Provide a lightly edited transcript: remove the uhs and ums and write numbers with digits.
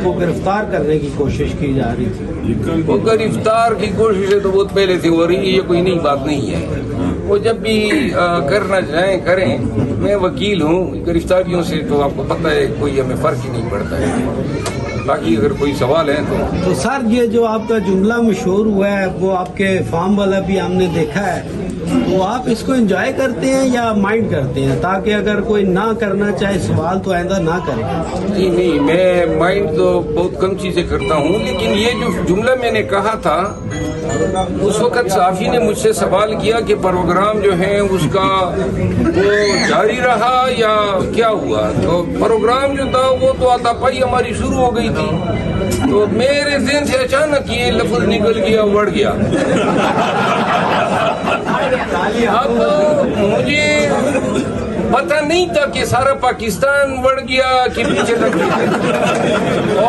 کو گرفتار کرنے کی کوشش کی جا رہی تھی. وہ گرفتار کی کوششیں تو بہت پہلے سے ہو رہی ہے، یہ کوئی نئی بات نہیں ہے. وہ جب بھی کرنا چاہیں کریں. میں وکیل ہوں، گرفتاریوں سے تو آپ کو پتہ ہے کوئی ہمیں فرق ہی نہیں پڑتا ہے. باقی اگر کوئی سوال ہے تو سر یہ جو آپ کا جملہ مشہور ہوا ہے وہ آپ کے فارم والا بھی ہم نے دیکھا ہے، تو آپ اس کو انجوائے کرتے ہیں یا مائنڈ کرتے ہیں تاکہ اگر کوئی نہ کرنا چاہے سوال تو آئندہ نہ کرے؟ نہیں، میں مائنڈ تو بہت کم چیزیں کرتا ہوں، لیکن یہ جو جملہ میں نے کہا تھا اس وقت صحافی نے مجھ سے سوال کیا کہ پروگرام جو ہے اس کا وہ جاری رہا یا کیا ہوا. تو پروگرام جو تھا وہ تو آتا پائی ہماری شروع ہو گئی تھی، تو میرے ذہن سے اچانک یہ لفظ نکل گیا، بڑھ گیا. اب مجھے پتہ نہیں تھا کہ سارا پاکستان بڑھ گیا کہ پیچھے تک.